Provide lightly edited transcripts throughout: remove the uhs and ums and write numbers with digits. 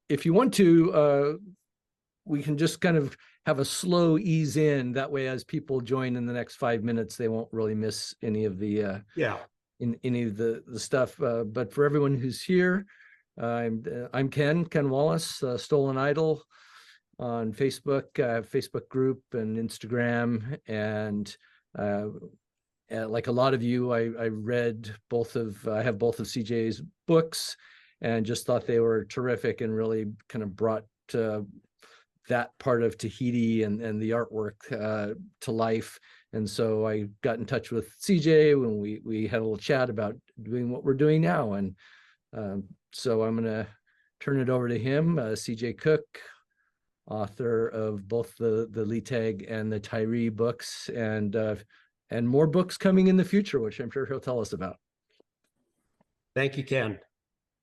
if you want to, we can just kind of have a slow ease in. That way, as people join in the next 5 minutes, they won't really miss any of the in any of the stuff. But for everyone who's here, I'm Ken Wallace, Stolen Idol on Facebook, Facebook group and Instagram. And like a lot of you, I read I have both of CJ's books and just thought they were terrific and really kind of brought that part of Tahiti and the artwork to life. And so I got in touch with CJ when we had a little chat about doing what we're doing now. And so I'm going to turn it over to him, CJ Cook, author of both the Leeteg and the Tyree books, and more books coming in the future, which I'm sure he'll tell us about. Thank you, Ken.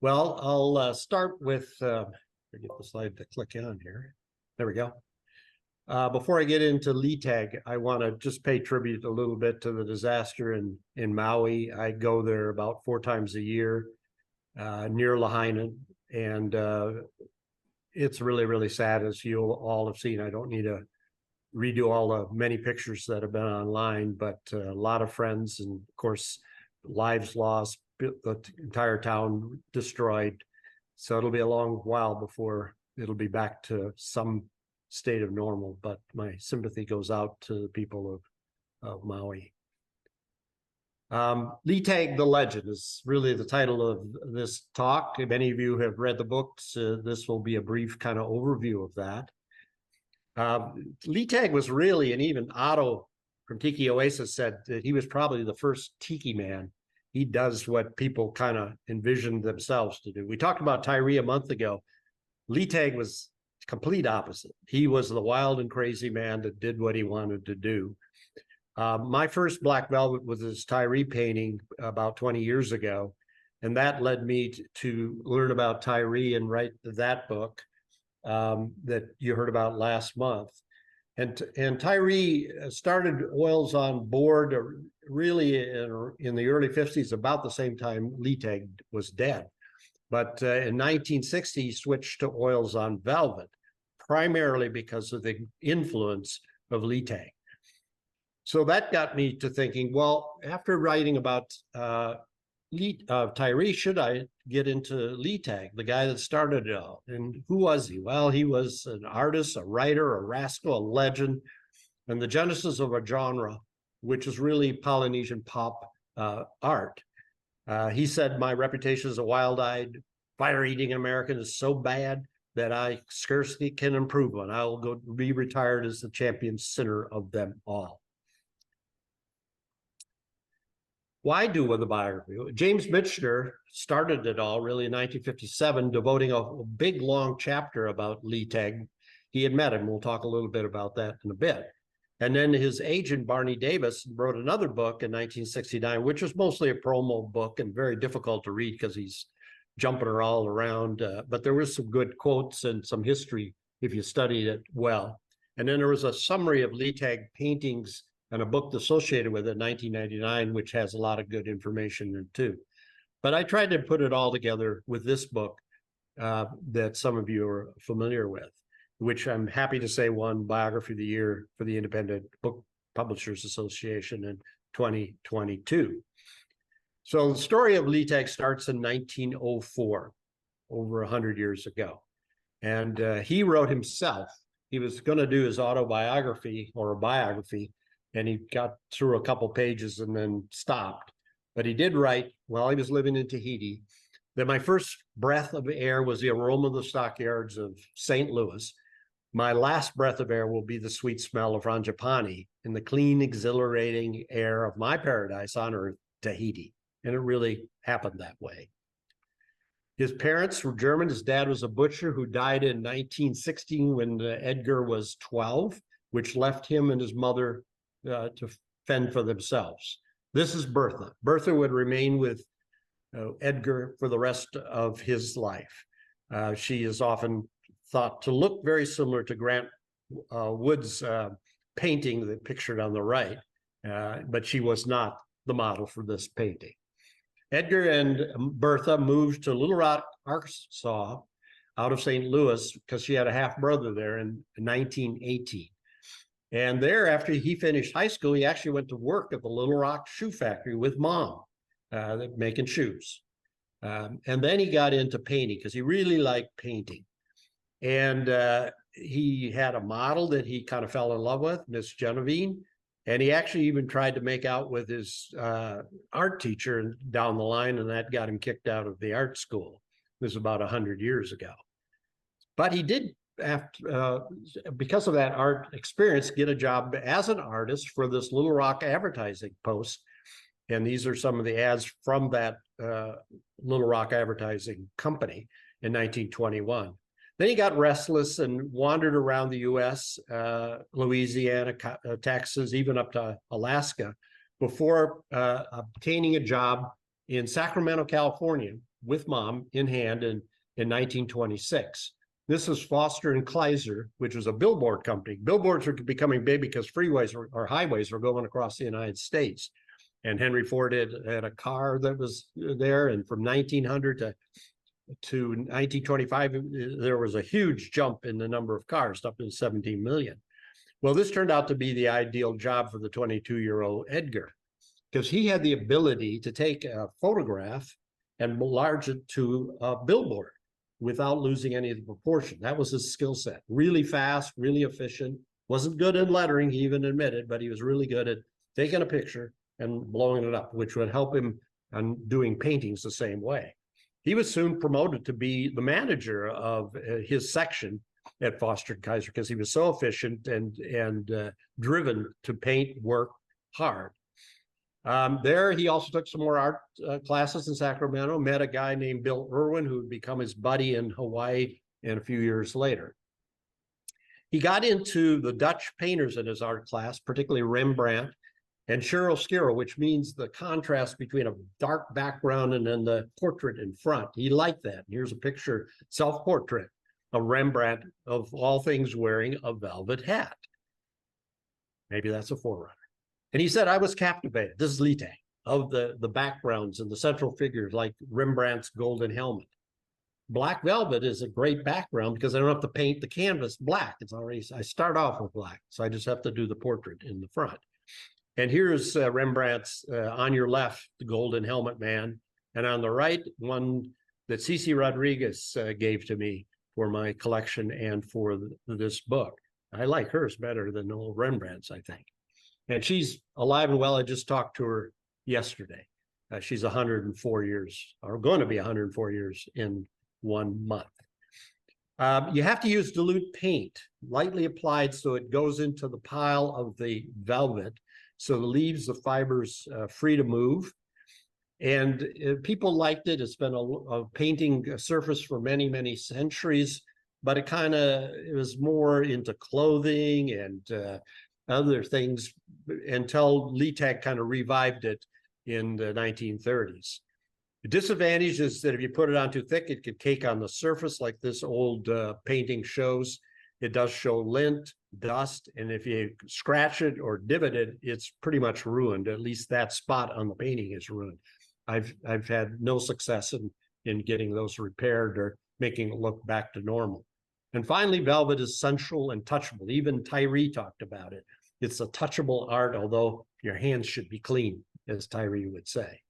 Well, I'll start with, get the slide to click on here. There we go. Before I get into Leeteg, I want to just pay tribute a little bit to the disaster in Maui. I go there about 4 times a year near Lahaina, and it's really, really sad, as you all have seen. I don't need to redo all the many pictures that have been online, but a lot of friends and, of course, lives lost, the entire town destroyed. So it'll be a long while before it'll be back to some state of normal, but my sympathy goes out to the people of Maui. Leeteg the Legend is really the title of this talk. If any of you have read the books, this will be a brief kind of overview of that. Leeteg was really, and even Otto from Tiki Oasis said that he was probably the first tiki man. He does what people kind of envisioned themselves to do. We talked about Tyree a month ago. Leeteg was complete opposite. He was the wild and crazy man that did what he wanted to do. My first Black Velvet was this Tyree painting about 20 years ago, and that led me to learn about Tyree and write that book that you heard about last month. And Tyree started Oils on Board really in the early 50s, about the same time Leeteg was dead. But in 1960, he switched to Oils on Velvet, primarily because of the influence of Leeteg. So that got me to thinking, well, after writing about Tyree, should I get into Leeteg, the guy that started it all? And who was he? Well, he was an artist, a writer, a rascal, a legend, and the genesis of a genre, which is really Polynesian pop art. He said, my reputation as a wild-eyed, fire-eating American is so bad that I scarcely can improve on. I will go be retired as the champion sinner of them all. Why do with a biography? James Michener started it all really in 1957, devoting a big, long chapter about Leeteg. He had met him. We'll talk a little bit about that in a bit. And then his agent, Barney Davis, wrote another book in 1969, which was mostly a promo book and very difficult to read because he's jumping her all around. But there was some good quotes and some history if you studied it well. And then there was a summary of Leeteg paintings and a book associated with it in 1999, which has a lot of good information in it too. But I tried to put it all together with this book that some of you are familiar with, which I'm happy to say won Biography of the Year for the Independent Book Publishers Association in 2022. So the story of Leeteg starts in 1904, over 100 years ago. And he wrote himself. He was going to do his autobiography or a biography, and he got through a couple pages and then stopped. But he did write, while he was living in Tahiti, that my first breath of air was the aroma of the stockyards of St. Louis. My last breath of air will be the sweet smell of Frangipani in the clean, exhilarating air of my paradise on earth, Tahiti. And it really happened that way. His parents were German. His dad was a butcher who died in 1916 when Edgar was 12, which left him and his mother to fend for themselves. This is Bertha. Bertha would remain with Edgar for the rest of his life. She is often thought to look very similar to Grant Wood's painting that pictured on the right, but she was not the model for this painting. Edgar and Bertha moved to Little Rock, Arkansas out of St. Louis because she had a half brother there in 1918. And there, after he finished high school, he actually went to work at the Little Rock shoe factory with mom, making shoes. And then he got into painting because he really liked painting. And he had a model that he kind of fell in love with, Miss Genevieve. And he actually even tried to make out with his art teacher down the line, and that got him kicked out of the art school. This was about 100 years ago. But he did, because of that art experience, get a job as an artist for this Little Rock advertising post. And these are some of the ads from that Little Rock advertising company in 1921. Then he got restless and wandered around the U.S., Louisiana, Texas, even up to Alaska, before obtaining a job in Sacramento, California, with mom in hand in 1926. This was Foster and Kaiser, which was a billboard company. Billboards were becoming big because freeways or highways were going across the United States. And Henry Ford had a car that was there. And from 1900 to 1925, there was a huge jump in the number of cars, up to 17 million. Well, this turned out to be the ideal job for the 22-year-old Edgar, because he had the ability to take a photograph and enlarge it to a billboard without losing any of the proportion. That was his skill set. Really fast, really efficient. Wasn't good in lettering, he even admitted, but he was really good at taking a picture and blowing it up, which would help him on doing paintings the same way. He was soon promoted to be the manager of his section at Foster & Kaiser because he was so efficient and driven to paint, work hard. There, he also took some more art classes in Sacramento, met a guy named Bill Irwin, who would become his buddy in Hawaii and a few years later. He got into the Dutch painters in his art class, particularly Rembrandt and chiaroscuro, which means the contrast between a dark background and then the portrait in front. He liked that. Here's a picture, self-portrait of Rembrandt, of all things, wearing a velvet hat. Maybe that's a forerunner. And he said, I was captivated. This is Leeteg, of the backgrounds and the central figures, like Rembrandt's golden helmet. Black velvet is a great background because I don't have to paint the canvas black. It's already, I start off with black, so I just have to do the portrait in the front. And here's Rembrandt's, on your left, the golden helmet man. And on the right, one that Cece Rodriguez gave to me for my collection and for this book. I like hers better than the old Rembrandt's, I think. And she's alive and well. I just talked to her yesterday. She's 104 years, or going to be 104 years in 1 month. You have to use dilute paint, lightly applied so it goes into the pile of the velvet, so it leaves the fibers free to move. And people liked it. It's been a painting surface for many, many centuries, but it was more into clothing and other things until Leeteg kind of revived it in the 1930s. The disadvantage is that if you put it on too thick, it could cake on the surface like this old painting shows. It does show lint, dust, and if you scratch it or divot it, it's pretty much ruined. At least that spot on the painting is ruined. I've had no success in getting those repaired or making it look back to normal. And finally, velvet is sensual and touchable. Even Tyree talked about it. It's a touchable art, although your hands should be clean, as Tyree would say.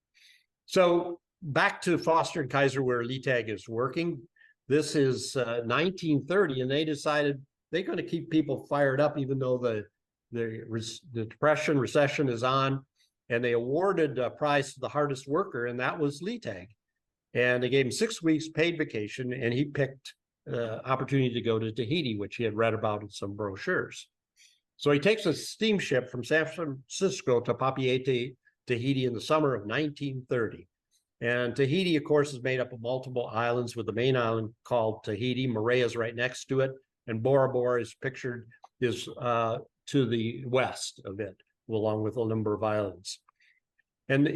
So back to Foster & Kaiser, where Leeteg is working. This is 1930, and they decided they're going to keep people fired up, even though the depression, recession is on. And they awarded a prize to the hardest worker, and that was Leeteg. And they gave him 6 weeks paid vacation, and he picked opportunity to go to Tahiti, which he had read about in some brochures. So he takes a steamship from San Francisco to Papeete, Tahiti in the summer of 1930. And Tahiti, of course, is made up of multiple islands, with the main island called Tahiti. Moorea is right next to it, and Bora Bora is pictured to the west of it, along with a number of islands. And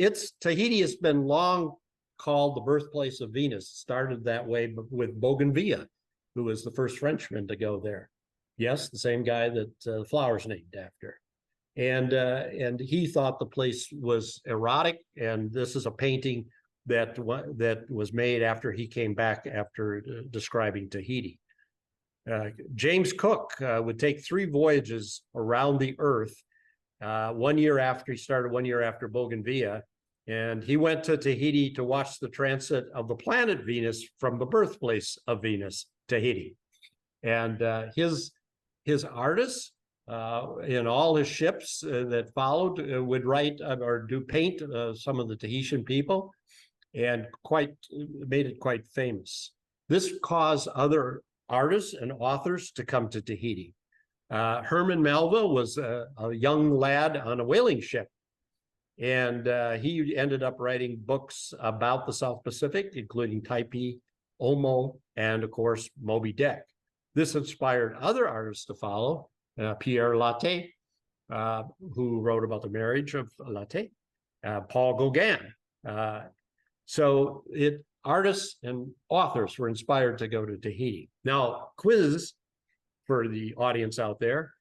Tahiti has been long called the birthplace of Venus. It started that way with Bougainville, who was the first Frenchman to go there. Yes, the same guy that the flower's named after. And he thought the place was erotic, and this is a painting that was made after he came back after describing Tahiti. James Cook would take 3 voyages around the Earth. 1 year after he started, 1 year after Bougainvillea, and he went to Tahiti to watch the transit of the planet Venus from the birthplace of Venus, Tahiti. And his artists in all his ships that followed would write or paint some of the Tahitian people, and made it quite famous. This caused other artists and authors to come to Tahiti. Herman Melville was a young lad on a whaling ship, and he ended up writing books about the South Pacific, including Typee, Omo, and of course, Moby Dick. This inspired other artists to follow, Pierre Loti, who wrote about the marriage of Loti, Paul Gauguin. So artists and authors were inspired to go to Tahiti. Now, quiz for the audience out there.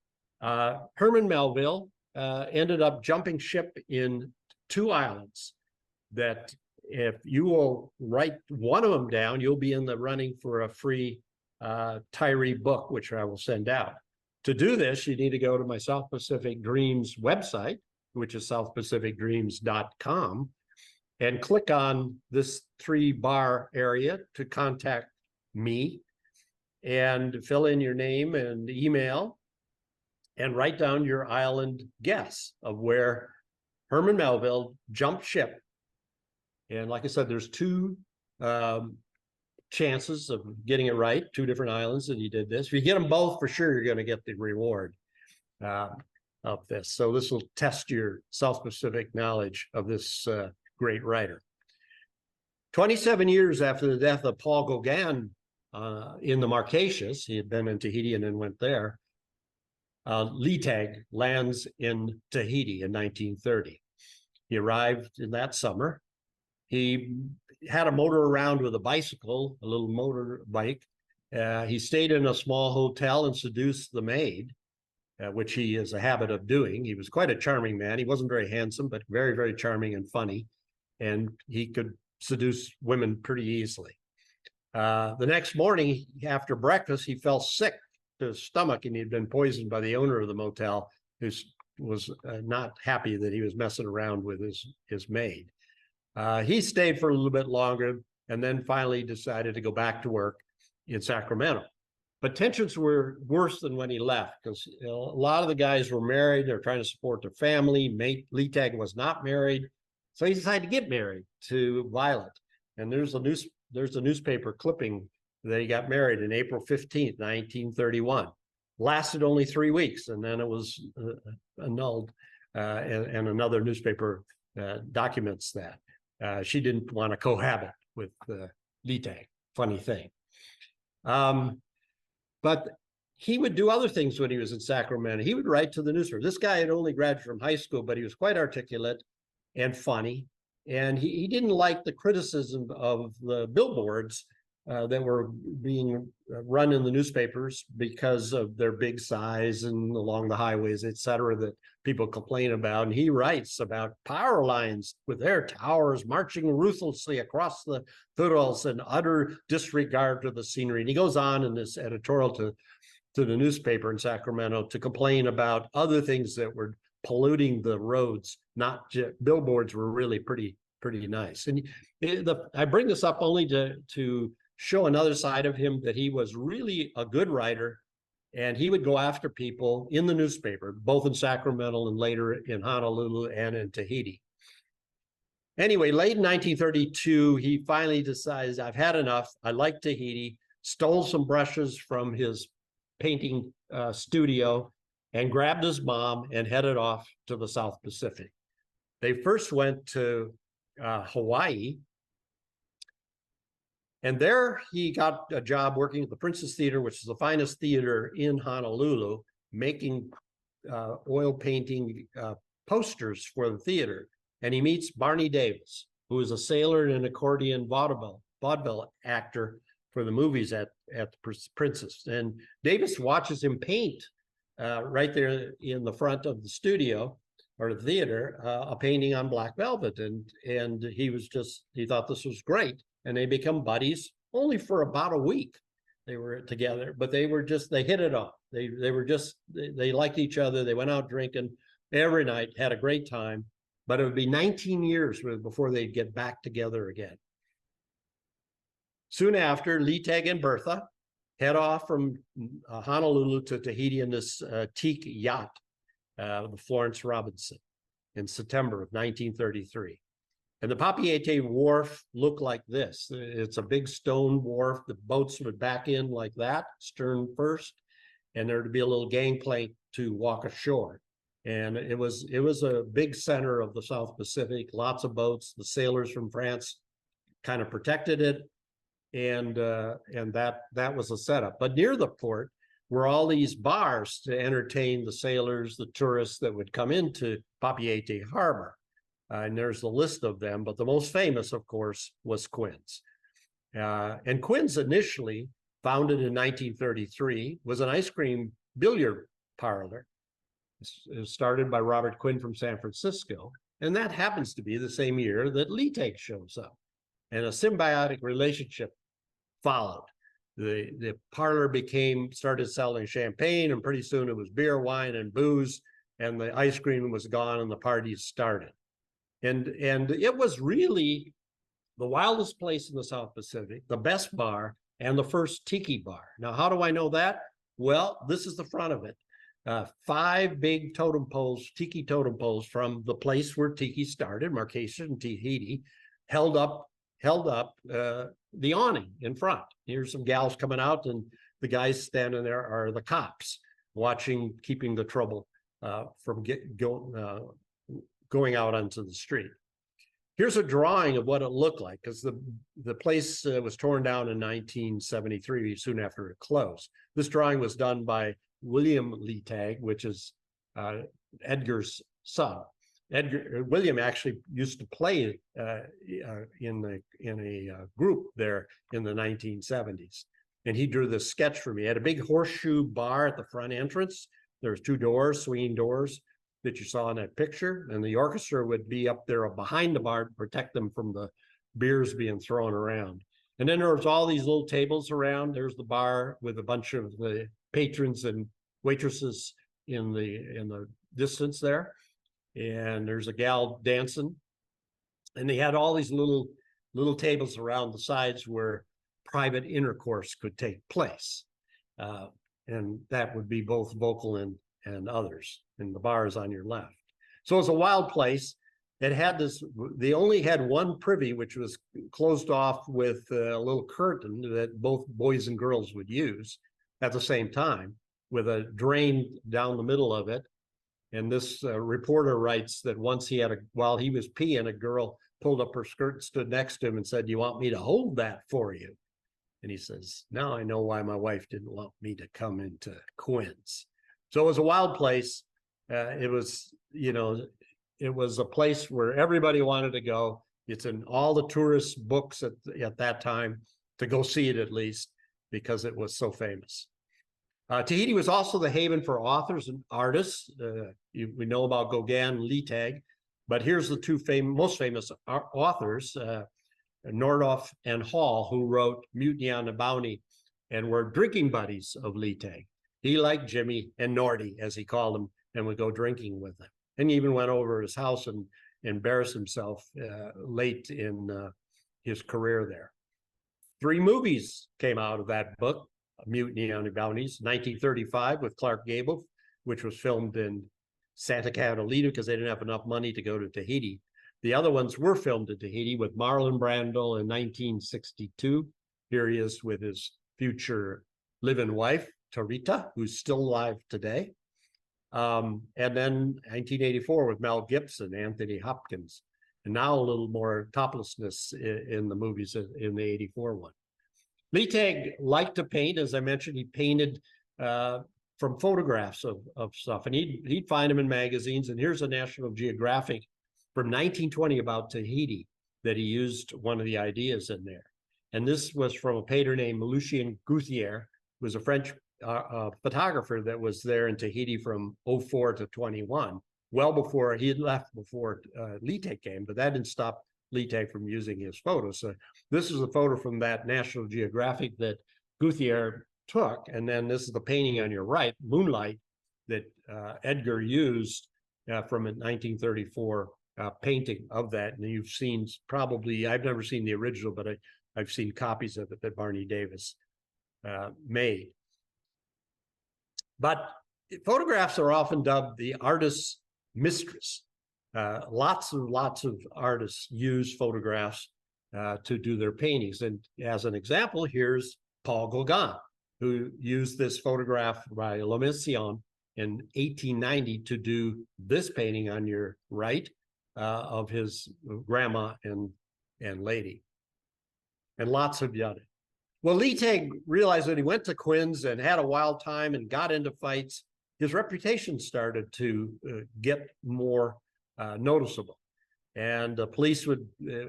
Herman Melville ended up jumping ship in 2 islands that if you will write one of them down, you'll be in the running for a free Tyree book, which I will send out. To do this, you need to go to my South Pacific Dreams website, which is southpacificdreams.com, and click on this 3-bar area to contact me, and fill in your name and email, and write down your island guess of where Herman Melville jumped ship. And like I said, there's 2 chances of getting it right, 2 different islands that he did this. If you get them both, for sure, you're going to get the reward of this. So this will test your South Pacific knowledge of this great writer. 27 years after the death of Paul Gauguin in the Marquesas, he had been in Tahiti and then went there, Leeteg lands in Tahiti in 1930. He arrived in that summer. He had a motor around with a bicycle, a little motorbike. He stayed in a small hotel and seduced the maid, which he has a habit of doing. He was quite a charming man. He wasn't very handsome, but very, very charming and funny. And he could seduce women pretty easily. The next morning after breakfast, he fell sick to his stomach, and he'd been poisoned by the owner of the motel, who was not happy that he was messing around with his maid. He stayed for a little bit longer and then finally decided to go back to work in Sacramento. But tensions were worse than when he left, because a lot of the guys were married. They're trying to support their family. Leeteg was not married. So he decided to get married to Violet. And there's a newspaper clipping that he got married in April 15th, 1931. Lasted only 3 weeks, and then it was annulled, and another newspaper documents that. She didn't want to cohabit with Leeteg. Funny thing. But he would do other things when he was in Sacramento. He would write to the newspaper. This guy had only graduated from high school, but he was quite articulate and funny. And he didn't like the criticism of the billboards that were being run in the newspapers because of their big size and along the highways, et cetera, that people complain about. And he writes about power lines with their towers marching ruthlessly across the foothills in utter disregard to the scenery. And he goes on in this editorial to the newspaper in Sacramento to complain about other things that were polluting the roads. Not just billboards were really pretty nice. And I bring this up only to show another side of him, that he was really a good writer, and he would go after people in the newspaper, both in Sacramento and later in Honolulu and in Tahiti. Anyway, late in 1932, he finally decides, I've had enough. I like Tahiti, stole some brushes from his painting studio, and grabbed his mom and headed off to the South Pacific. They first went to Hawaii, and there he got a job working at the Princess Theater, which is the finest theater in Honolulu, making oil painting posters for the theater. And he meets Barney Davis, who is a sailor and an accordion vaudeville actor for the movies at the Princess. And Davis watches him paint right there in the front of the studio. or the theater, a painting on black velvet, and he thought this was great, and they become buddies only for about a week. They were together, but they hit it off. They liked each other. They went out drinking every night, had a great time, but it would be 19 years before they'd get back together again. Soon after, Leeteg and Bertha head off from Honolulu to Tahiti in this teak yacht, the Florence Robinson, in September of 1933. And the Papeete wharf looked like this. It's a big stone wharf. The boats would back in like that, stern first, and there would be a little gangplank to walk ashore. And it was a big center of the South Pacific, lots of boats. The sailors from France kind of protected it, and that was a setup. But near the port were all these bars to entertain the sailors, the tourists that would come into Papeete Harbor. And there's a list of them, but the most famous, of course, was Quinn's. And Quinn's, initially founded in 1933, was an ice cream billiard parlor. It was started by Robert Quinn from San Francisco, and that happens to be the same year that Leeteg shows up. And a symbiotic relationship followed. The parlor started selling champagne, and pretty soon it was beer, wine, and booze, and the ice cream was gone, and the parties started. And it was really the wildest place in the South Pacific, the best bar, and the first tiki bar. Now, how do I know that? Well, this is the front of it. 5 big totem poles, tiki totem poles from the place where tiki started, Marquesas and Tahiti, held up the awning in front. Here's some gals coming out, and the guys standing there are the cops watching, keeping the trouble from going out onto the street. Here's a drawing of what it looked like, because the place was torn down in 1973, soon after it closed. This drawing was done by William Leeteg, which is Edgar's son. William actually used to play in a group there in the 1970s, and he drew this sketch for me. He had a big horseshoe bar at the front entrance. There's 2 doors, swinging doors, that you saw in that picture, and the orchestra would be up there behind the bar to protect them from the beers being thrown around. And then there was all these little tables around. There's the bar with a bunch of the patrons and waitresses in the distance there, and there's a gal dancing, and they had all these little tables around the sides where private intercourse could take place, and that would be both vocal and others, and the bar is on your left. So it's a wild place. They only had one privy, which was closed off with a little curtain that both boys and girls would use at the same time, with a drain down the middle of it. And this reporter writes that once while he was peeing, a girl pulled up her skirt and stood next to him and said, "Do you want me to hold that for you?" And he says, "Now I know why my wife didn't want me to come into Quinn's." So it was a wild place. It was a place where everybody wanted to go. It's in all the tourist books at that time, to go see it at least, because it was so famous. Tahiti was also the haven for authors and artists. We know about Gauguin and Leeteg, but here's the 2 most famous authors, Nordhoff and Hall, who wrote Mutiny on the Bounty and were drinking buddies of Leeteg. He liked Jimmy and Nordy, as he called him, and would go drinking with him. And he even went over his house and embarrassed himself late in his career there. 3 movies came out of that book, Mutiny on the Bounties, 1935 with Clark Gable, which was filmed in Santa Catalina because they didn't have enough money to go to Tahiti. The other ones were filmed in Tahiti with Marlon Brando in 1962. Here he is with his future live-in wife, Tarita, who's still alive today. And then 1984 with Mel Gibson, Anthony Hopkins, and now a little more toplessness in the movies in the 84 one. Leeteg liked to paint. As I mentioned, he painted from photographs of stuff, and he'd find them in magazines. And here's a National Geographic from 1920 about Tahiti that he used one of the ideas in there. And this was from a painter named Lucien Gouthier, who was a French photographer that was there in Tahiti from 04 to 21 well before he had left, before Leeteg came, but that didn't stop Leeteg from using his photos. So this is a photo from that National Geographic that Gouthier took, and then this is the painting on your right, Moonlight, that Edgar used from a 1934 painting of that. And you've seen probably, I've never seen the original, but I've seen copies of it that Barney Davis made. But photographs are often dubbed the artist's mistress. Lots of artists use photographs to do their paintings. And as an example, here's Paul Gauguin, who used this photograph by La Mission in 1890 to do this painting on your right of his grandma and lady, and lots of the other. Well, Leeteg realized that he went to Quinn's and had a wild time and got into fights. His reputation started to get more noticeable. And the police would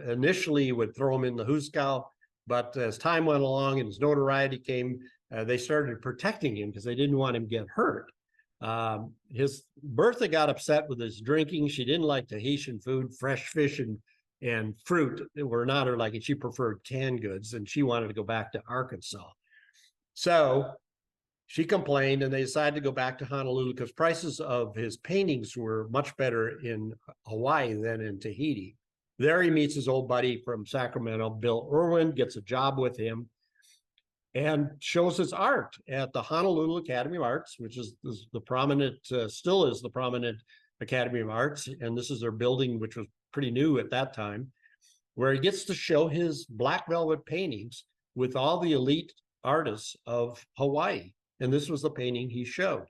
initially throw him in the hoosegow, but as time went along and his notoriety came, they started protecting him because they didn't want him to get hurt. Bertha got upset with his drinking. She didn't like Tahitian food, fresh fish and fruit were not her liking. She preferred canned goods, and she wanted to go back to Arkansas. So she complained, and they decided to go back to Honolulu because prices of his paintings were much better in Hawaii than in Tahiti. There he meets his old buddy from Sacramento, Bill Irwin, gets a job with him, and shows his art at the Honolulu Academy of Arts, which is the prominent, still is the prominent Academy of Arts. And this is their building, which was pretty new at that time, where he gets to show his black velvet paintings with all the elite artists of Hawaii. And this was the painting he showed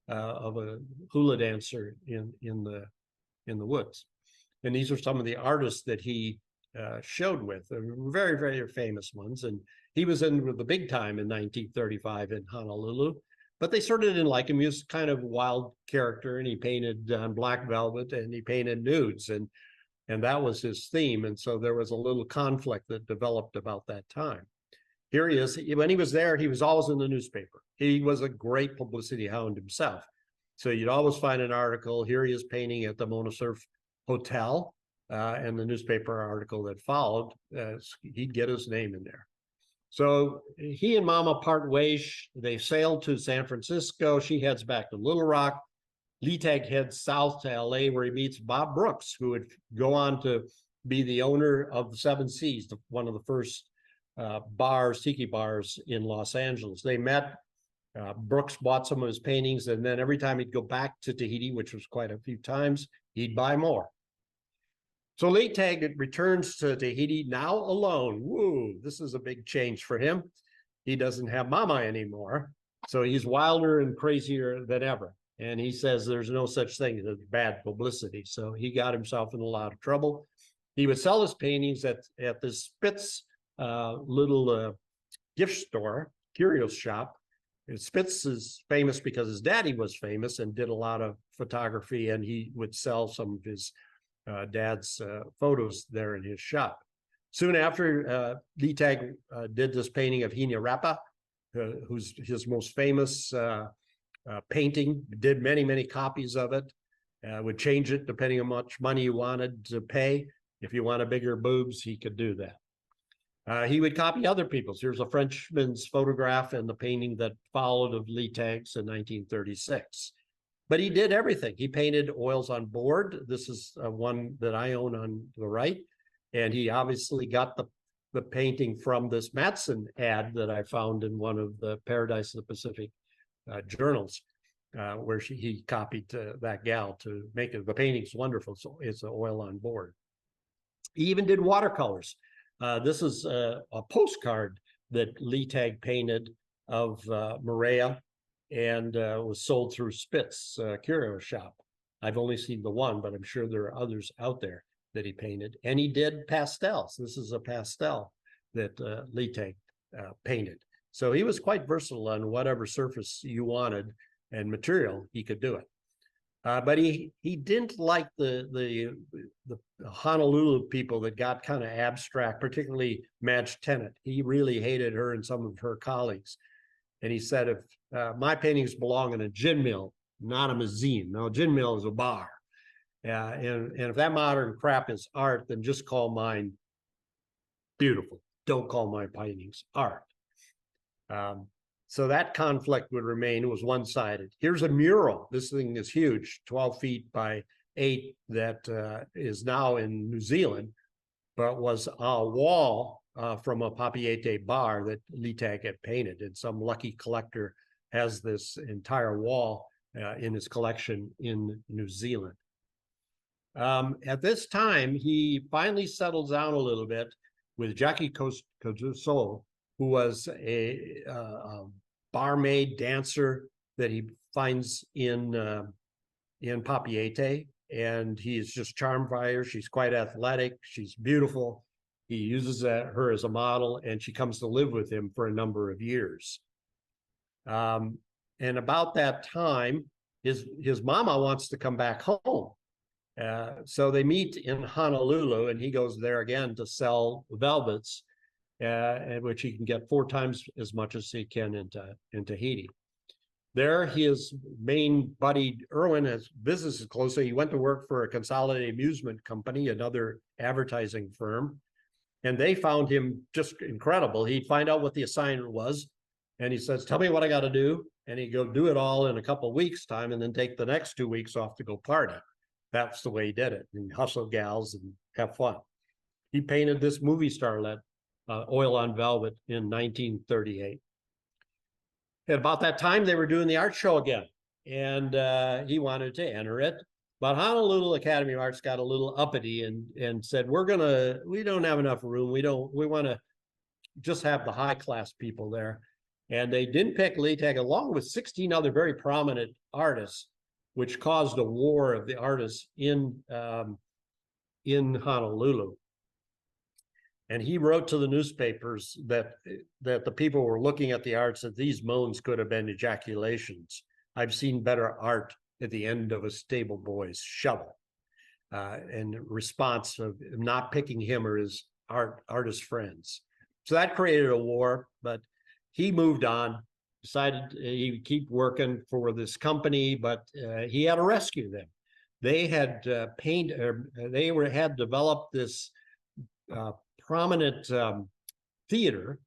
of a hula dancer in the woods. And these are some of the artists that he showed with, very, very famous ones. And he was in with the big time in 1935 in Honolulu, but they sort of didn't like him. He was kind of a wild character, and he painted on black velvet and he painted nudes, and that was his theme. And so there was a little conflict that developed about that time. Here he is. When he was there, he was always in the newspaper. He was a great publicity hound himself. So you'd always find an article. Here he is painting at the Mona Surf Hotel, and the newspaper article that followed, he'd get his name in there. So he and Mama part ways. They sailed to San Francisco. She heads back to Little Rock. Leeteg heads south to LA, where he meets Bob Brooks, who would go on to be the owner of the Seven Seas, one of the first tiki bars in Los Angeles. They met. Brooks bought some of his paintings, and then every time he'd go back to Tahiti, which was quite a few times, he'd buy more. So Leeteg returns to Tahiti, now alone. Woo, this is a big change for him. He doesn't have Mama anymore, so he's wilder and crazier than ever. And he says there's no such thing as bad publicity. So he got himself in a lot of trouble. He would sell his paintings at this Spitz little gift store, curio shop. And Spitz is famous because his daddy was famous and did a lot of photography, and he would sell some of his dad's photos there in his shop. Soon after, Leeteg did this painting of Hina Rapa, who's his most famous painting, did many copies of it, would change it depending on how much money you wanted to pay. If you wanted bigger boobs, he could do that. He would copy other people's. Here's a Frenchman's photograph and the painting that followed of Leeteg's in 1936. But he did everything. He painted oils on board. This is one that I own on the right. And he obviously got the painting from this Matson ad that I found in one of the Paradise of the Pacific journals, where he copied that gal to make it. The painting's wonderful. So it's an oil on board. He even did watercolors. This is a postcard that Leeteg painted of Moorea, and was sold through Spitz curio shop. I've only seen the one, but I'm sure there are others out there that he painted. And he did pastels. This is a pastel that Leeteg painted. So he was quite versatile on whatever surface you wanted and material, he could do it. But he didn't like the Honolulu people that got kind of abstract, particularly Madge Tennant. He really hated her and some of her colleagues. And he said, if my paintings belong in a gin mill, not a museum. Now, a gin mill is a bar. And if that modern crap is art, then just call mine beautiful. Don't call my paintings art. So that conflict would remain. It was one-sided. Here's a mural. This thing is huge, 12 feet by 8, that is now in New Zealand, but was a wall from a Papiete bar that Leeteg had painted. And some lucky collector has this entire wall in his collection in New Zealand. At this time, he finally settles down a little bit with Jackie Kozuso, who was a barmaid dancer that he finds in Papiete, and he's just charmed by her. She's quite athletic. She's beautiful. He uses her as a model, and she comes to live with him for a number of years. And about that time, his mama wants to come back home. So they meet in Honolulu, and he goes there again to sell velvets, which he can get 4 times as much as he can in Tahiti. There, his main buddy, Irwin, has business is close. So he went to work for a Consolidated Amusement Company, another advertising firm. And they found him just incredible. He'd find out what the assignment was. And he says, tell me what I got to do. And he'd go do it all in a couple of weeks' time and then take the next 2 weeks off to go party. That's the way he did it, and hustle gals and have fun. He painted this movie starlet, Oil on Velvet, in 1938. At about that time, they were doing the art show again, and he wanted to enter it. But Honolulu Academy of Arts got a little uppity and said, we don't have enough room. We want to just have the high class people there. And they didn't pick Leeteg along with 16 other very prominent artists, which caused a war of the artists in Honolulu. And he wrote to the newspapers that the people were looking at the arts, that these moans could have been ejaculations. I've seen better art at the end of a stable boy's shovel. In response of not picking him or his artist friends. So that created a war, but he moved on, decided he would keep working for this company, but he had to rescue them. They had had developed this prominent theater,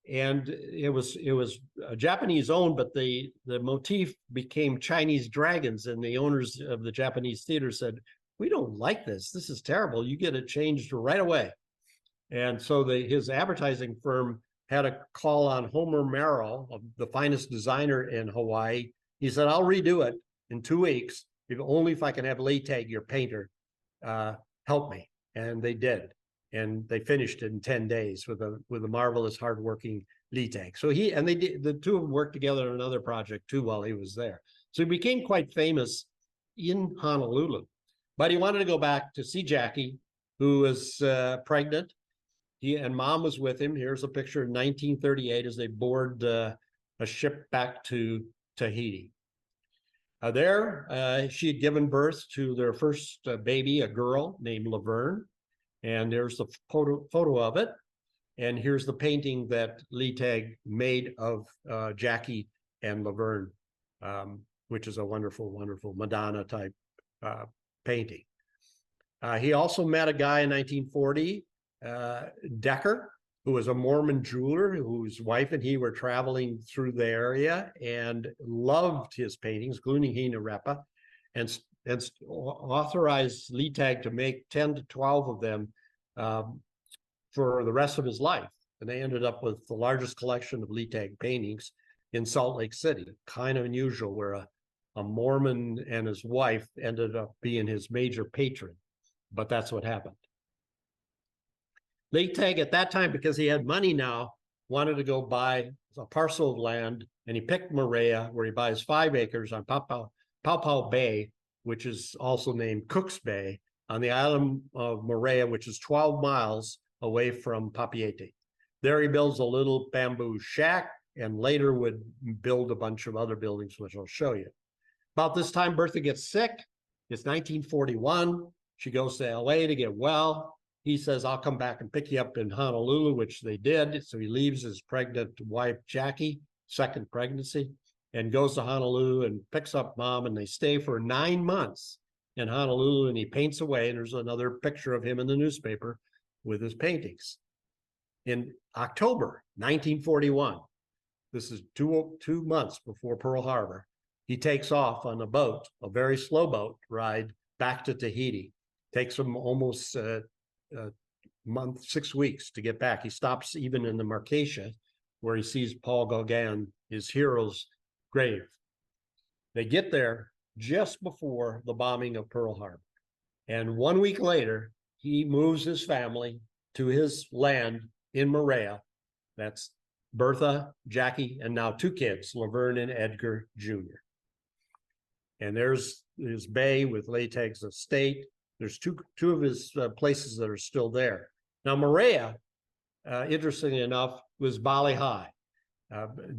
and it was Japanese owned, but the motif became Chinese dragons, and the owners of the Japanese theater said, we don't like this. This is terrible. You get it changed right away. And so his advertising firm had a call on Homer Merrill, the finest designer in Hawaii. He said, I'll redo it in 2 weeks, if I can have Leeteg, your painter, help me. And they did. And they finished it in 10 days with a marvelous, hardworking Leeteg. So the two of them worked together on another project too while he was there. So he became quite famous in Honolulu. But he wanted to go back to see Jackie, who was pregnant. And mom was with him. Here's a picture in 1938 as they board a ship back to Tahiti. She had given birth to their first baby, a girl named Laverne. And there's the photo of it. And here's the painting that Leeteg made of Jackie and Laverne, which is a wonderful, wonderful Madonna type painting. He also met a guy in 1940, Decker, who was a Mormon jeweler, whose wife and he were traveling through the area and loved his paintings, including Hina Repa, and authorized Leeteg to make 10 to 12 of them for the rest of his life. And they ended up with the largest collection of Leeteg paintings in Salt Lake City. Kind of unusual, where a Mormon and his wife ended up being his major patron, but that's what happened. Leeteg at that time, because he had money now, wanted to go buy a parcel of land, and he picked Moorea, where he buys 5 acres on Paupau Bay, which is also named Cook's Bay, on the island of Moorea, which is 12 miles away from Papiete. There he builds a little bamboo shack, and later would build a bunch of other buildings, which I'll show you. About this time, Bertha gets sick. It's 1941. She goes to LA to get well. He says, I'll come back and pick you up in Honolulu, which they did. So he leaves his pregnant wife, Jackie, second pregnancy, and goes to Honolulu and picks up mom, and they stay for 9 months in Honolulu, and he paints away. And there's another picture of him in the newspaper with his paintings. In October 1941, this is two months before Pearl Harbor, he takes off on a boat, a very slow boat ride back to Tahiti. Takes him almost a month, 6 weeks to get back. He stops even in the Marquesas, where he sees Paul Gauguin, his hero's grave. They get there just before the bombing of Pearl Harbor. And 1 week later, he moves his family to his land in Moorea. That's Bertha, Jackie, and now 2 kids, Laverne and Edgar Jr. And there's his bay with Leeteg's estate. There's two of his places that are still there. Now, Moorea, interestingly enough, was Bali High,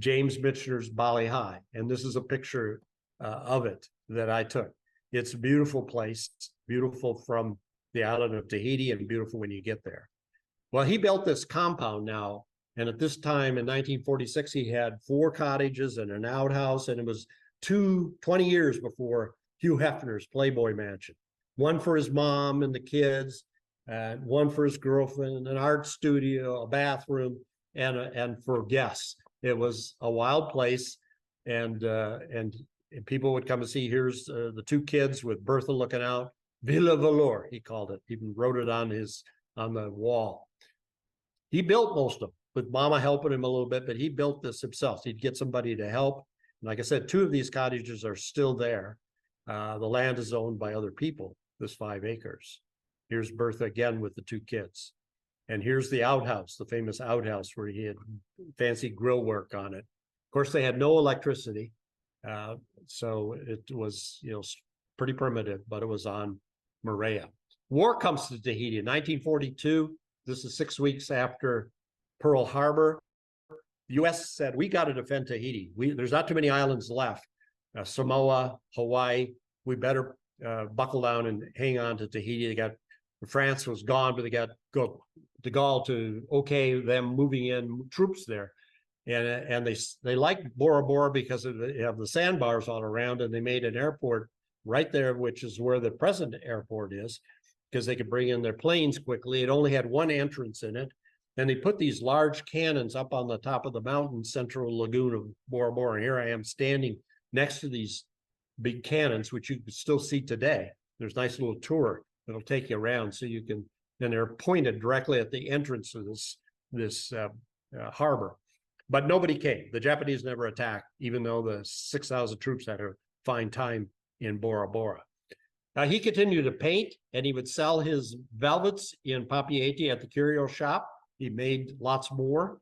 James Michener's Bali High. And this is a picture of it that I took. It's a beautiful place, beautiful from the island of Tahiti and beautiful when you get there. Well, he built this compound now. And at this time in 1946, he had 4 cottages and an outhouse. And it was 20 years before Hugh Hefner's Playboy Mansion. One for his mom and the kids, one for his girlfriend, an art studio, a bathroom, and for guests. It was a wild place, and people would come and see. Here's the 2 kids with Bertha looking out. Villa Valor, he called it. He even wrote it on the wall. He built most of them, with Mama helping him a little bit, but he built this himself. He'd get somebody to help. And like I said, 2 of these cottages are still there. The land is owned by other people, this 5 acres. Here's Bertha again with the 2 kids. And here's the outhouse, the famous outhouse where he had fancy grill work on it. Of course, they had no electricity. So it was, pretty primitive, but it was on Moorea. War comes to Tahiti in 1942. This is 6 weeks after Pearl Harbor. The U.S. said, we got to defend Tahiti. There's not too many islands left. Samoa, Hawaii, we better buckle down and hang on to Tahiti. France was gone, but they got de Gaulle to okay them moving in troops there. And they liked Bora Bora because they have the sandbars all around, and they made an airport right there, which is where the present airport is, because they could bring in their planes quickly. It only had 1 entrance in it. And they put these large cannons up on the top of the mountain, central lagoon of Bora Bora. And here I am standing next to these big cannons, which you can still see today. There's a nice little tour that'll take you around, so you can, and they're pointed directly at the entrance of this harbor. But nobody came. The Japanese never attacked, even though the 6,000 troops had a fine time in Bora Bora. Now, he continued to paint, and he would sell his velvets in Papeete at the curio shop. He made lots more.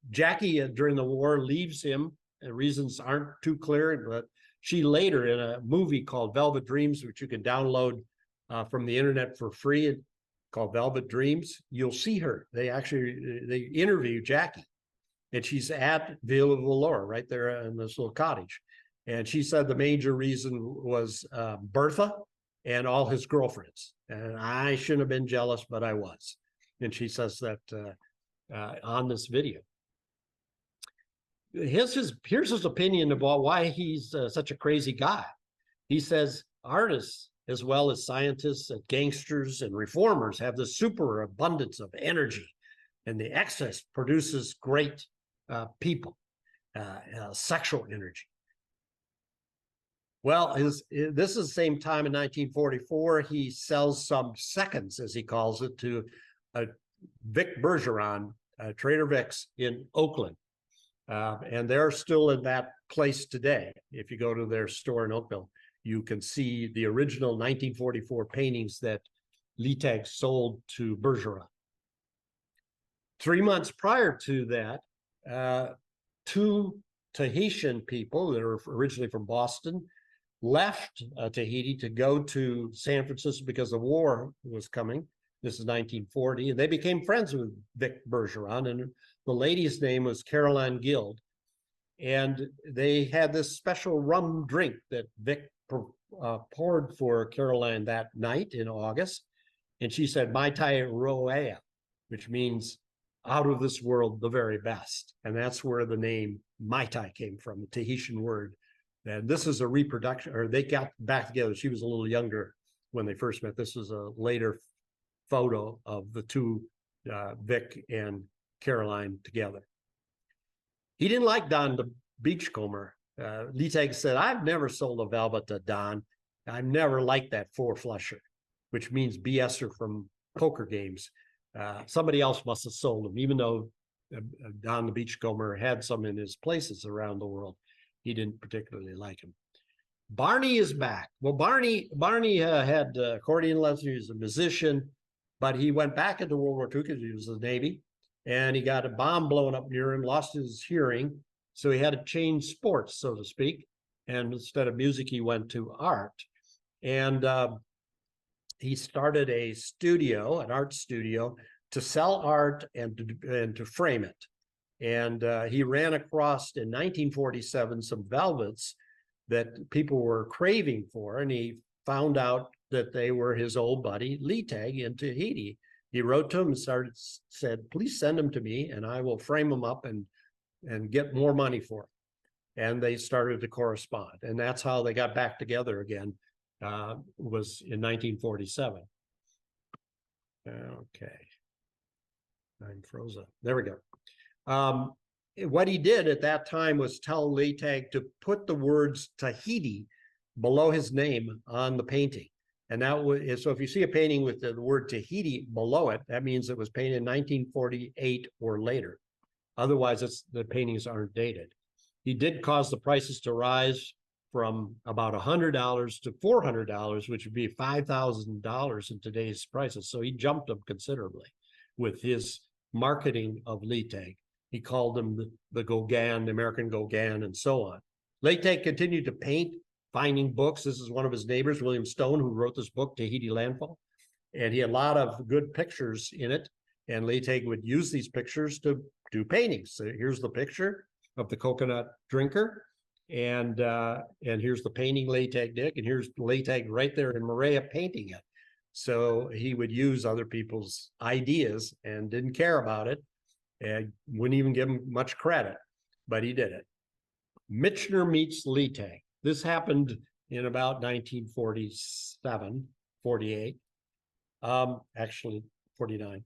Jackie, during the war, leaves him. The reasons aren't too clear, but she later, in a movie called Velvet Dreams, which you can download from the internet for free, called Velvet Dreams, you'll see her. They interview Jackie, and she's at Villa Valor right there in this little cottage. And she said the major reason was Bertha and all his girlfriends. And I shouldn't have been jealous, but I was. And she says that on this video. Here's his opinion about why he's such a crazy guy. He says artists, as well as scientists and gangsters and reformers, have the superabundance of energy, and the excess produces great people, sexual energy. Well, this is the same time in 1944, he sells some seconds, as he calls it, to Vic Bergeron, Trader Vic's in Oakland. And they're still in that place today. If you go to their store in Oakville, you can see the original 1944 paintings that Leeteg sold to Bergeron. 3 months prior to that, 2 Tahitian people that are originally from Boston left Tahiti to go to San Francisco because the war was coming. This is 1940, and they became friends with Vic Bergeron, and the lady's name was Caroline Guild. And they had this special rum drink that Vic poured for Caroline that night in August. And she said, Mai Tai Roea, which means out of this world, the very best. And that's where the name Mai Tai came from, the Tahitian word And this is a reproduction, or they got back together. She was a little younger when they first met. This was a later photo of the two, Vic and Caroline, together. He didn't like Don the Beachcomber. Leeteg said, "I've never sold a velvet to Don. I've never liked that four-flusher," which means BSer from poker games. Somebody else must have sold them, even though Don the Beachcomber had some in his places around the world. He didn't particularly like him. Barney is back. Well, Barney had accordion lessons. He was a musician, but he went back into World War II because he was in the Navy, and he got a bomb blown up near him, lost his hearing, so he had to change sports, so to speak. And instead of music, he went to art. And he started a studio, an art studio, to sell art and to frame it. And he ran across in 1947 some velvets that people were craving for, and he found out that they were his old buddy Leeteg in Tahiti. He wrote to him and said, "Please send them to me, and I will frame them up and get more money for them." And they started to correspond, and that's how they got back together again. Was in 1947. Okay, I'm frozen. There we go. What he did at that time was tell Leeteg to put the words Tahiti below his name on the painting. And that was, so if you see a painting with the word Tahiti below it, that means it was painted in 1948 or later. Otherwise, the paintings aren't dated. He did cause the prices to rise from about $100 to $400, which would be $5,000 in today's prices. So he jumped them considerably with his marketing of Leeteg. He called them the Gauguin, the American Gauguin, and so on. Leeteg continued to paint, finding books. This is one of his neighbors, William Stone, who wrote this book, Tahiti Landfall. And he had a lot of good pictures in it. And Leeteg would use these pictures to do paintings. So here's the picture of the coconut drinker. And here's the painting Leeteg did. And here's Leeteg right there in Moorea painting it. So he would use other people's ideas and didn't care about it. And wouldn't even give him much credit, but he did it. Michener meets Leeteg. This happened in about 1947, 48, actually 49.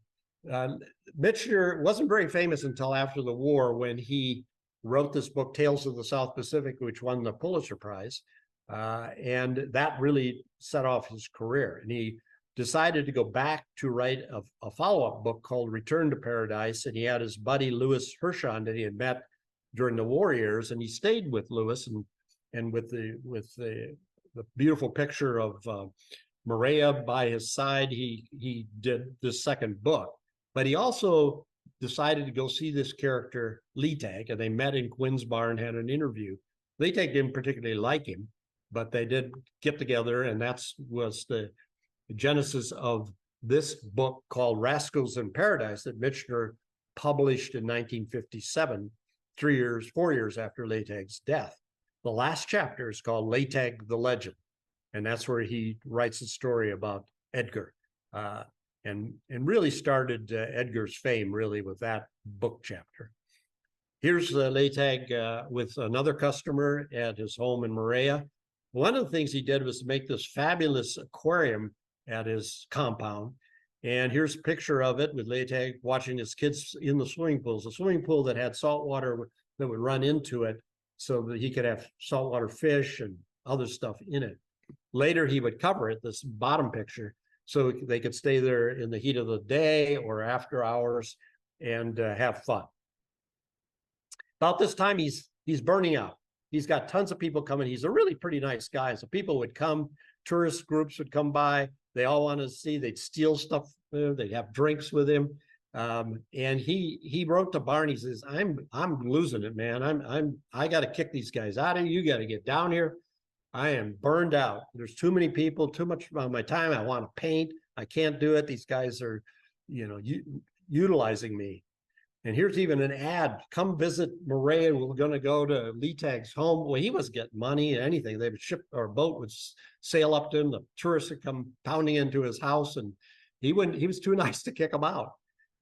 Michener wasn't very famous until after the war, when he wrote this book, Tales of the South Pacific, which won the Pulitzer Prize. And that really set off his career. And he decided to go back to write a follow-up book called Return to Paradise. And he had his buddy Louis Hirshon that he had met during the war years, and he stayed with Louis, and with the beautiful picture of Moorea by his side, he did this second book. But he also decided to go see this character Leeteg, and they met in Quinn's bar and had an interview. Leeteg didn't particularly like him, but they did get together, and was the genesis of this book called Rascals in Paradise that Michener published in 1957, 4 years after Leeteg's death. The last chapter is called Leeteg the Legend, and that's where he writes the story about Edgar, and really started Edgar's fame really with that book chapter. Here's Leeteg with another customer at his home in Moorea. One of the things he did was to make this fabulous aquarium at his compound. And here's a picture of it with Leeteg watching his kids in the swimming pools, a swimming pool that had salt water that would run into it so that he could have saltwater fish and other stuff in it. Later, he would cover it, this bottom picture, so they could stay there in the heat of the day or after hours and have fun. About this time, he's burning out. He's got tons of people coming. He's a really pretty nice guy. So people would come, tourist groups would come by. They all wanted to see. They'd steal stuff. They'd have drinks with him. And he wrote to Barney, says, I'm losing it, man. I got to kick these guys out of here. You got to get down here. I am burned out. There's too many people, too much of my time. I want to paint. I can't do it. These guys are, utilizing me. And here's even an ad. Come visit Moorea. We're going to go to Leeteg's home. Well, he was getting money and anything. They would ship, or a boat would sail up to him. The tourists would come pounding into his house, and he was too nice to kick them out.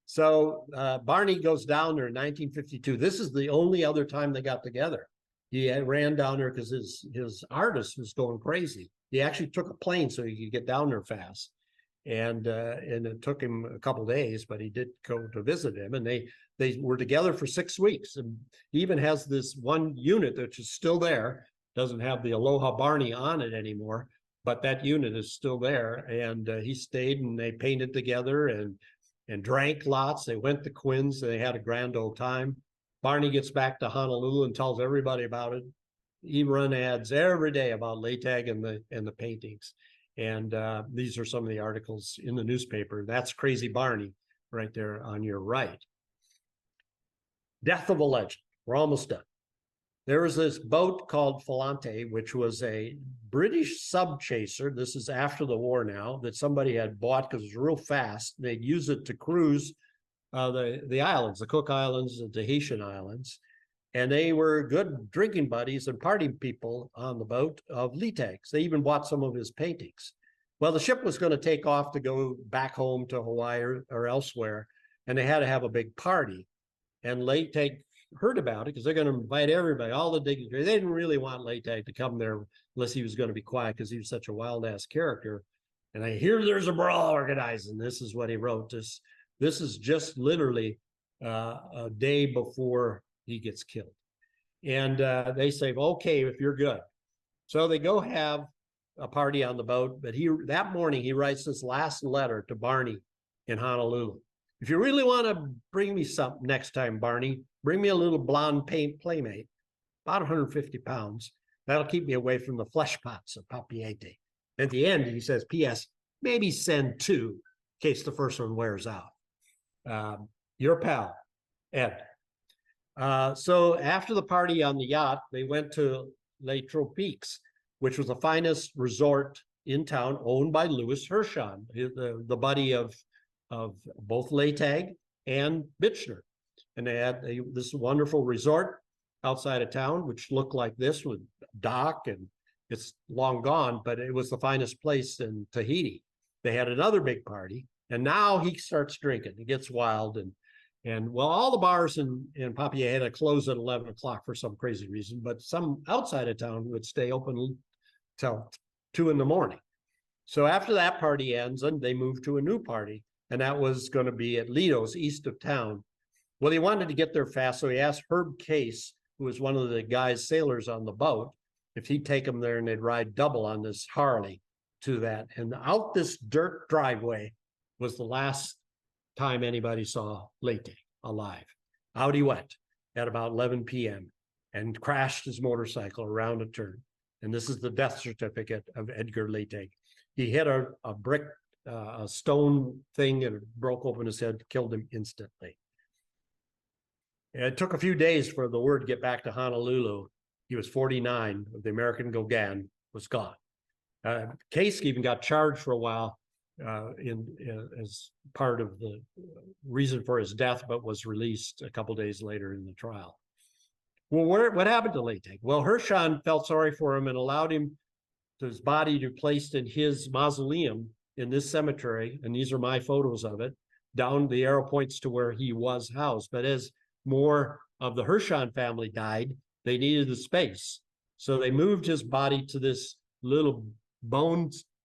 So Barney goes down there in 1952. This is the only other time they got together. He ran down there because his artist was going crazy. He actually took a plane so he could get down there fast. And it took him a couple of days, but he did go to visit him, and they were together for 6 weeks. And he even has this one unit which is still there, doesn't have the Aloha Barney on it anymore, but that unit is still there. And he stayed, and they painted together and drank lots. They went to Quinn's, and they had a grand old time. Barney gets back to Honolulu and tells everybody about it. He run ads every day about Leeteg and the paintings. And these are some of the articles in the newspaper. That's Crazy Barney right there on your right. Death of a legend. We're almost done. There was this boat called Falante, which was a British sub chaser. This is after the war now, that somebody had bought because it was real fast. They'd use it to cruise the islands, the Cook Islands, the Tahitian Islands. And they were good drinking buddies and party people on the boat of Leeteg's. They even bought some of his paintings. Well, the ship was going to take off to go back home to Hawaii or elsewhere, and they had to have a big party. And Leeteg heard about it because they're going to invite everybody, all the dignitaries. They didn't really want Leeteg to come there unless he was going to be quiet because he was such a wild-ass character. And I hear there's a brawl organized, and this is what he wrote. This is just literally a day before he gets killed. And they say, okay, if you're good. So they go have a party on the boat, but that morning he writes this last letter to Barney in Honolulu. If you really want to bring me something next time, Barney, bring me a little blonde playmate, about 150 pounds. That'll keep me away from the flesh pots of Papiete. At the end, he says, P.S., maybe send 2 in case the first one wears out. Your pal, Ed. So after the party on the yacht, they went to Les Tropiques, which was the finest resort in town, owned by Louis Hirshon, the buddy of both Leeteg and Bichner. And they had this wonderful resort outside of town, which looked like this with dock, and it's long gone, but it was the finest place in Tahiti. They had another big party, and now he starts drinking. He gets wild, and well, all the bars in Papieta close at 11 o'clock for some crazy reason, but some outside of town would stay open till 2 in the morning. So after that party ends, and they move to a new party, and that was going to be at Lido's, east of town. Well, he wanted to get there fast, so he asked Herb Case, who was one of the guys, sailors on the boat, if he'd take him there, and they'd ride double on this Harley to that. And out this dirt driveway was the last time anybody saw Leeteg alive. Out he went at about 11 p.m. and crashed his motorcycle around a turn. And this is the death certificate of Edgar Leeteg. He hit a brick, a stone thing, and it broke open his head, killed him instantly. And it took a few days for the word to get back to Honolulu. He was 49. The American Gauguin was gone. Case even got charged for a while as part of the reason for his death, but was released a couple days later in the trial. Well, what happened to Leeteg? Well, Hirshon felt sorry for him and allowed his body to be placed in his mausoleum in this cemetery, and these are my photos of it. Down the arrow points to where he was housed. But as more of the Hirshon family died, they needed the space. So they moved his body to this little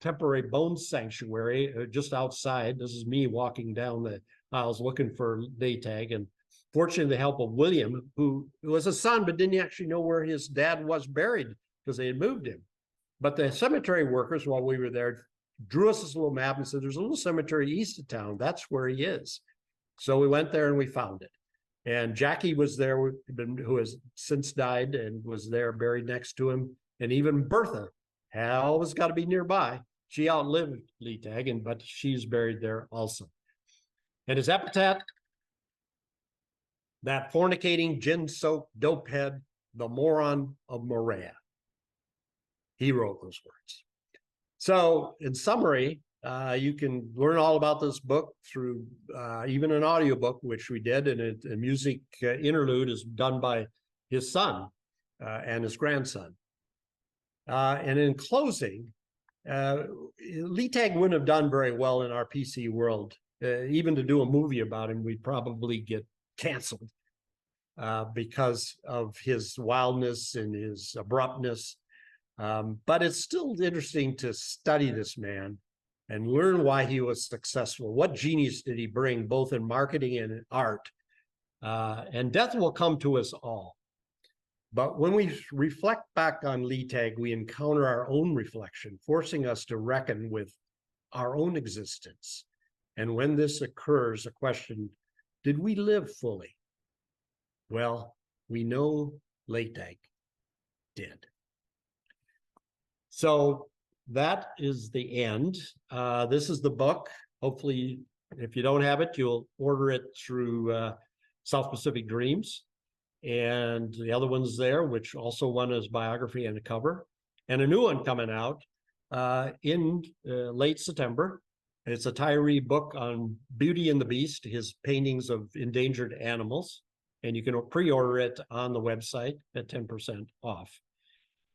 temporary bone sanctuary just outside. This is me walking down the aisles looking for Leeteg, and fortunately the help of William, who was a son but didn't actually know where his dad was buried because they had moved him. But the cemetery workers, while we were there, drew us this little map and said, there's a little cemetery east of town. That's where he is. So we went there and we found it. And Jackie was there, who has since died, and was there buried next to him. And even Bertha always got to be nearby. She outlived Leeteg, but she's buried there also. And his epitaph, that fornicating, gin-soaked dopehead, the moron of Morea. He wrote those words. So in summary, you can learn all about this book through even an audiobook, which we did, and a music interlude is done by his son and his grandson. And in closing, Leeteg wouldn't have done very well in our PC world. Even to do a movie about him, we'd probably get canceled. because of his wildness and his abruptness. But it's still interesting to study this man and learn why he was successful. What genius did he bring, both in marketing and in art? And death will come to us all. But when we reflect back on Leeteg, we encounter our own reflection, forcing us to reckon with our own existence. And when this occurs, a question, did we live fully? Well, we know Leeteg did. So that is the end. This is the book. Hopefully, if you don't have it, you'll order it through South Pacific Dreams. And the other one's there, which also won his biography and a cover. And a new one coming out in late September. It's a Tyree book on Beauty and the Beast, his paintings of endangered animals. And you can pre-order it on the website at 10% off.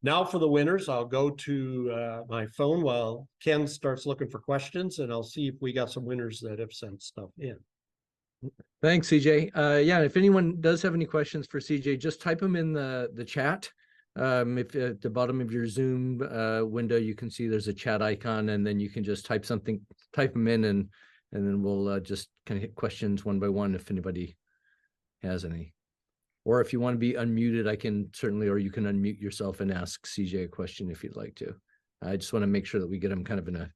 Now for the winners, I'll go to my phone while Ken starts looking for questions, and I'll see if we got some winners that have sent stuff in. Thanks, CJ. Yeah, if anyone does have any questions for CJ, just type them in the chat. If at the bottom of your Zoom window, you can see there's a chat icon, and then you can just type them in, and then we'll just kind of hit questions one by one if anybody has any. Or if you want to be unmuted, I can certainly, or you can unmute yourself and ask CJ a question if you'd like to. I just want to make sure that we get them kind of in a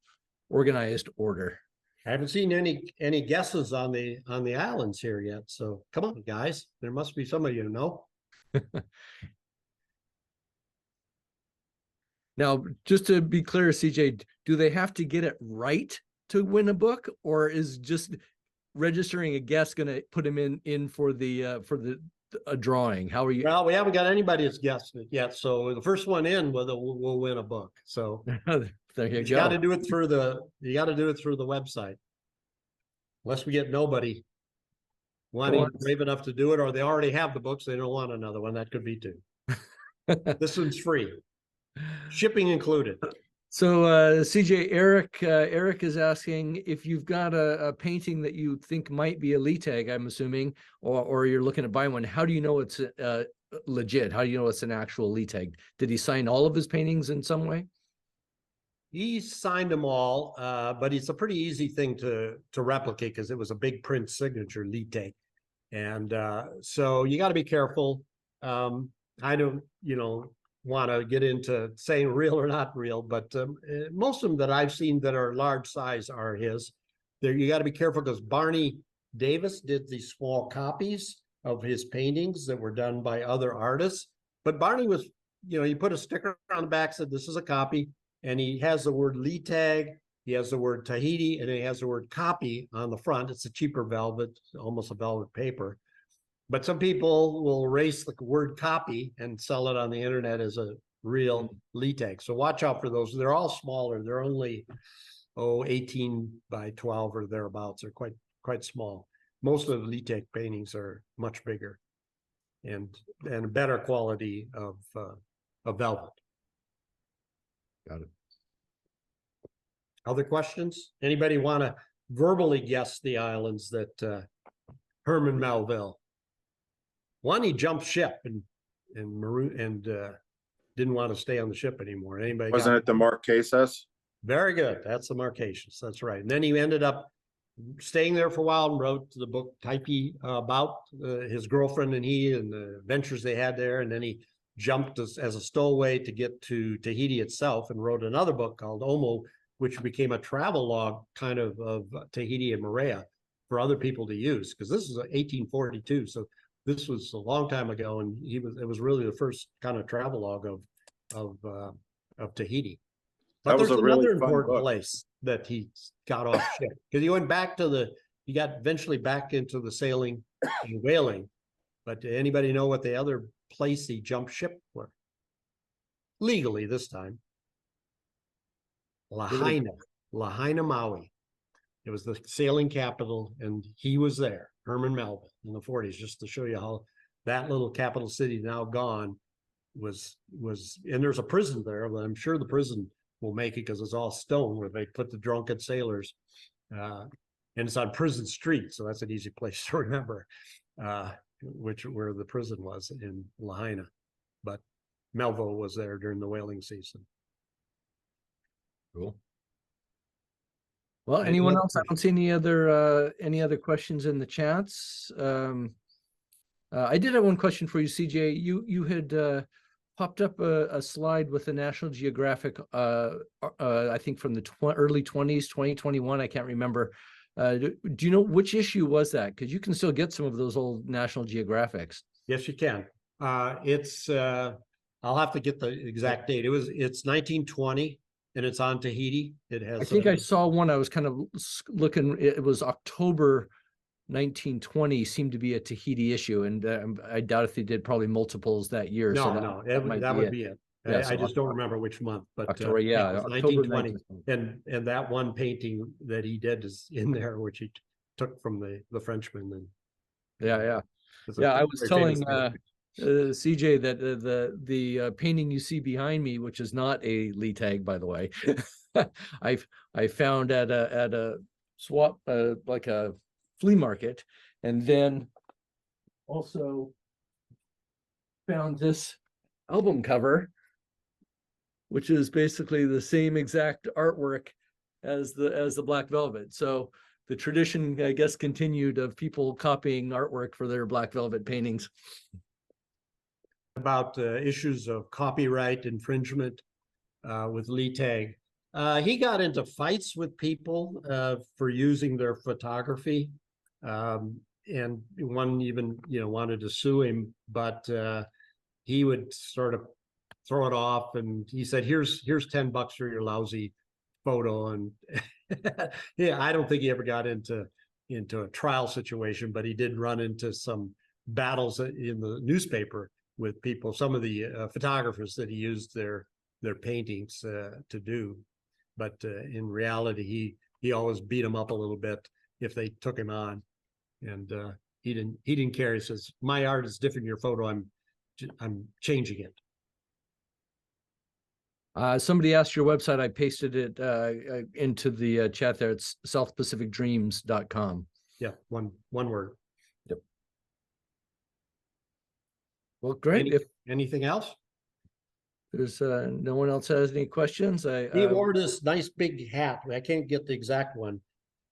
organized order. I haven't seen any guesses on the islands here yet. So come on, guys. There must be some of you know. Now, just to be clear, CJ, do they have to get it right to win a book, or is just registering a guess going to put them in for a drawing? How are you? Well, we haven't got anybody that's guessed it yet. So the first one in will win a book. So there you go. Got to do it through the website. Unless we get nobody wanting brave enough to do it, or they already have the books, they don't want another one. That could be too. This one's free, shipping included. So CJ, Eric is asking if you've got a painting that you think might be a Leeteg, I'm assuming, or you're looking to buy one. How do you know it's legit? How do you know it's an actual Leeteg? Did he sign all of his paintings in some way? He signed them all, but it's a pretty easy thing to replicate because it was a big print signature, Leeteg. And so you got to be careful. I don't, want to get into saying real or not real, but most of them that I've seen that are large size are his. There, you got to be careful because Barney Davis did these small copies of his paintings that were done by other artists. But Barney was, he put a sticker on the back, said this is a copy, and he has the word Leeteg, he has the word Tahiti, and he has the word copy on the front. It's a cheaper velvet, almost a velvet paper. But some people will erase the word copy and sell it on the internet as a real Leeteg. So watch out for those. They're all smaller. They're only 18 by 12 or thereabouts. They're quite small. Most of the Leeteg paintings are much bigger and better quality of velvet. Got it. Other questions? Anybody want to verbally guess the islands that Herman Melville? One, he jumped ship and didn't want to stay on the ship anymore. Anybody? Wasn't it the Marquesas? Very good. That's the Marquesas. That's right. And then he ended up staying there for a while and wrote the book Typee about his girlfriend and he and the adventures they had there. And then he jumped as a stowaway to get to Tahiti itself and wrote another book called Omo, which became a travel log kind of Tahiti and Moorea for other people to use, because this is 1842. So this was a long time ago, and it was really the first kind of travel log of Tahiti. But there's another important place that he got off ship, because he went back he got eventually back into the sailing and whaling. But anybody know what the other place he jumped ship for? Legally this time. Lahaina, Maui. It was the sailing capital, and he was there. Herman Melville in the 40s, just to show you how that little capital city now gone was, and there's a prison there, but I'm sure the prison will make it because it's all stone where they put the drunken sailors, and it's on Prison Street, so that's an easy place to remember. where the prison was in Lahaina, but Melville was there during the whaling season. Cool. Well, anyone else? I don't see any other questions in the chats. I did have one question for you, CJ. You had popped up a slide with the National Geographic, I think from the early 20s, 2021, I can't remember. Do you know which issue was that? Because you can still get some of those old National Geographics. Yes, you can. I'll have to get the exact date. It's 1920 and it's on Tahiti. It has. I think I saw one. I was kind of looking. It was October 1920. Seemed to be a Tahiti issue, and I doubt if they did probably multiples that year. No, that would be it. Yeah, I just don't remember which month, but October, yeah, October 1920. And that one painting that he did is in there, which he took from the Frenchman. And yeah. I was telling CJ that the painting you see behind me, which is not a Leeteg, by the way, I found at a swap, like a flea market, and then also found this album cover, which is basically the same exact artwork as the Black Velvet. So the tradition, I guess, continued of people copying artwork for their Black Velvet paintings. About issues of copyright infringement with Leeteg. He got into fights with people for using their photography, and one even wanted to sue him, but he would sort of throw it off, and he said, "Here's $10 for your lousy photo." And yeah, I don't think he ever got into a trial situation, but he did run into some battles in the newspaper with people, some of the photographers that he used their paintings to do. But in reality, he always beat them up a little bit if they took him on, and he didn't care. He says, "My art is different than your photo. I'm changing it." Somebody asked your website. I pasted it into the chat there. It's southpacificdreams.com. Yeah, one word. Yep. Well, great. Anything else? There's no one else has any questions. He wore this nice big hat. I can't get the exact one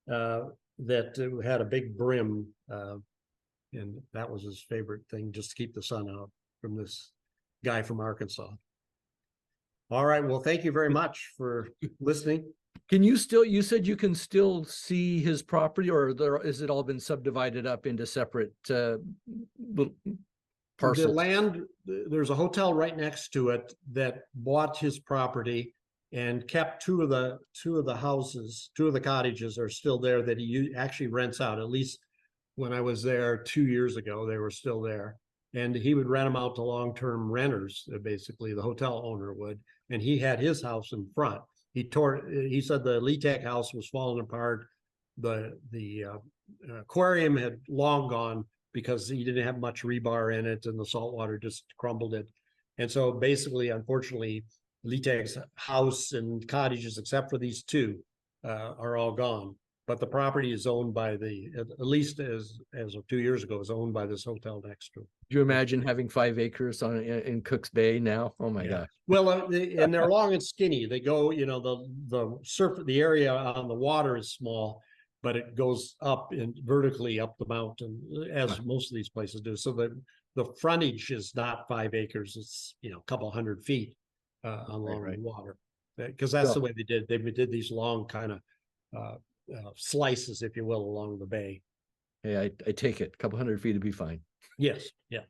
that had a big brim, and that was his favorite thing, just to keep the sun out, from this guy from Arkansas. All right. Well, thank you very much for listening. Can you still? You said you can still see his property, or is it all been subdivided up into separate parcels? The land, there's a hotel right next to it that bought his property and kept two of the houses, two of the cottages are still there that he actually rents out. At least when I was there 2 years ago, they were still there. And he would rent them out to long-term renters, basically, the hotel owner would. And he had his house in front. He said the Leeteg house was falling apart. The aquarium had long gone because he didn't have much rebar in it, and the salt water just crumbled it. And so basically, unfortunately, Leeteg's house and cottages, except for these two, are all gone. But the property is owned by at least as of 2 years ago, is owned by this hotel next to it. Do you imagine having 5 acres in Cook's Bay now? Oh my God. Well, and they're long and skinny. They go, the area on the water is small, but it goes up and vertically up the mountain, as most of these places do. So the frontage is not 5 acres. It's, a couple hundred feet along the water, because that's the way they did. They did these long kind of slices, if you will, along the bay. Hey, I take it. A couple hundred feet to be fine. Yes. Yeah.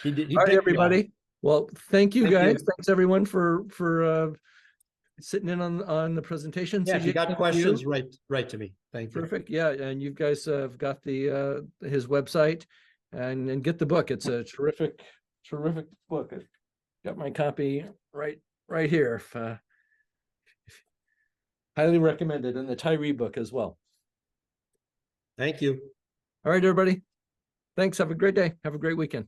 All right, everybody. Well, thank you guys. Thanks everyone for sitting in on the presentation. Yeah, if you got questions, write to me. Thank you. Perfect. Yeah, and you guys have got his website, and get the book. It's a terrific book. I've got my copy right here. Highly recommended, and the Tyree book as well. Thank you. All right, everybody. Thanks. Have a great day. Have a great weekend.